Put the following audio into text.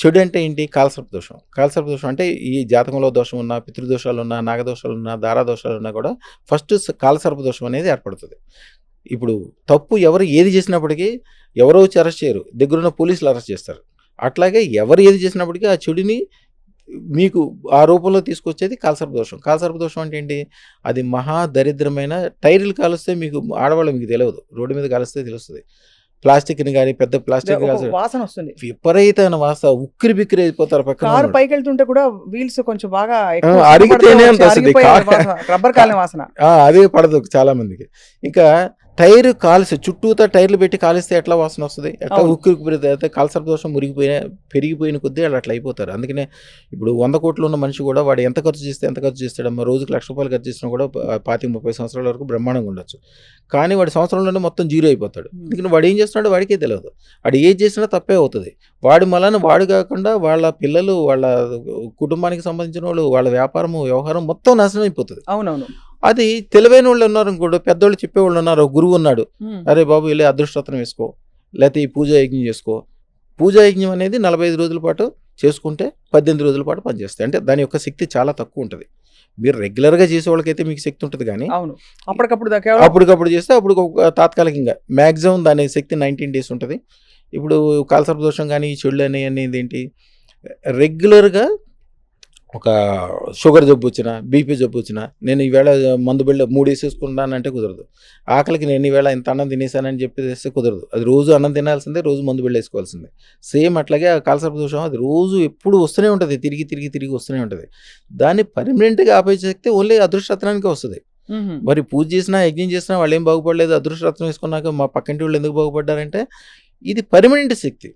చెడు అంటే ఏంటి? కాలసర్ప దోషం. కాలసర్ప దోషం అంటే ఈ జాతకంలో దోషం ఉన్నా, పితృదోషాలున్నా, నాగదోషాలున్నా, దారాదోషాలున్నా కూడా ఫస్ట్ కాలసర్ప దోషం అనేది ఏర్పడుతుంది. ఇప్పుడు తప్పు ఎవరు ఏది చేసినప్పటికీ ఎవరో వచ్చి అరెస్ట్ చేయరు, దగ్గరున్న పోలీసులు అరెస్ట్ చేస్తారు. అట్లాగే ఎవరు ఏది చేసినప్పటికీ ఆ చెడుని మీకు ఆ రూపంలో తీసుకొచ్చేది కాలసర్ప దోషం. కాలసర్ప దోషం అంటే ఏంటి? అది మహా దరిద్రమైన టైర్లు కాలుస్తే మీకు ఆడవాళ్ళు మీకు తెలియదు, రోడ్డు మీద కాలుస్తే తెలుస్తుంది. ప్లాస్టిక్ని కానీ పెద్ద ప్లాస్టిక్ వాసన వస్తుంది, విపరీతమైన వాసన, ఉక్కిరి బిక్కిరి అయిపోతారు. పక్కన కారు పైకి వెళ్తుంటే కూడా వీల్స్ కొంచెం బాగా అరిగితేనే అంత వస్తుంది, రబ్బర్ కాలిన వాసన. అదే పడదు చాలా మందికి. ఇంకా టైర్ కాల్సి చుట్టూతా టైర్లు పెట్టి కాలిస్తే ఎట్లా వాసన వస్తుంది? ఎట్లా ఉక్కిరి కాలసర్ప దోషం పెరిగిపోయిన కొద్దీ వాళ్ళు అట్లా అయిపోతారు. అందుకనే ఇప్పుడు 100 కోట్లు ఉన్న మనిషి కూడా వాడు ఎంత ఖర్చు చేస్తాడమ్మా, రోజుకి ₹1,00,000 ఖర్చు చేసినా కూడా 25-30 సంవత్సరాల వరకు బ్రహ్మాండంగా ఉండొచ్చు. కానీ వాడి సంవత్సరంలోనే మొత్తం జీరో అయిపోతాడు. ఎందుకంటే వాడు ఏం చేస్తున్నాడో వాడికే తెలియదు. వాడు ఏది చేసినా తప్పే అవుతుంది. వాడి మళ్ళీ వాడు కాకుండా వాళ్ళ పిల్లలు, వాళ్ళ కుటుంబానికి సంబంధించిన వాళ్ళు, వాళ్ళ వ్యాపారము వ్యవహారం మొత్తం నాశనం అయిపోతుంది. అవునవును. అది తెలివైన వాళ్ళు ఉన్నారు ఇంకోటి, పెద్దోళ్ళు చెప్పేవాళ్ళు ఉన్నారు. గురువు ఉన్నాడు, అరే బాబు వెళ్ళి అదృష్టరత్నం వేసుకో, లేకపోతే ఈ పూజా యజ్ఞం చేసుకో. పూజా యజ్ఞం అనేది 45 రోజుల పాటు చేసుకుంటే 18 రోజుల పాటు పనిచేస్తాయి. అంటే దాని యొక్క శక్తి చాలా తక్కువ ఉంటుంది. మీరు రెగ్యులర్గా చేసే వాళ్ళకైతే మీకు శక్తి ఉంటుంది, కానీ అప్పటికప్పుడు చేస్తే అప్పుడు తాత్కాలికంగా మ్యాక్సిమం దాని శక్తి 19 days ఉంటుంది. ఇప్పుడు కాలసర్ప దోషం కానీ చెడులు అనేది ఏంటి, రెగ్యులర్గా ఒక షుగర్ జబ్బు వచ్చినా, బీపీ జబ్బు వచ్చినా, నేను ఈవేళ మందు బిళ్ళ 3 వేసేసుకున్నానంటే కుదరదు. ఆకలికి నేను ఈవేళ ఇంత అన్నం తినేసానని చెప్పేస్తే కుదరదు. అది రోజు అన్నం తినాల్సిందే, రోజు మందు బిళ్ళ వేసుకోవాల్సిందే. సేమ్ అట్లాగే ఆ కాలసర్ప దోషం అది రోజు ఎప్పుడు వస్తూనే ఉంటుంది, తిరిగి వస్తూనే ఉంటుంది. దాన్ని పర్మనెంట్గా ఆపే శక్తి ఓన్లీ అదృష్టరత్నానికే వస్తుంది. మరి పూజ చేసినా, యజ్ఞం చేసినా వాళ్ళు ఏం బాగుపడలేదు, అదృష్టరత్నం వేసుకున్నాక మా పక్కింటి వాళ్ళు ఎందుకు బాగుపడ్డారంటే ఇది పర్మనెంట్ శక్తి.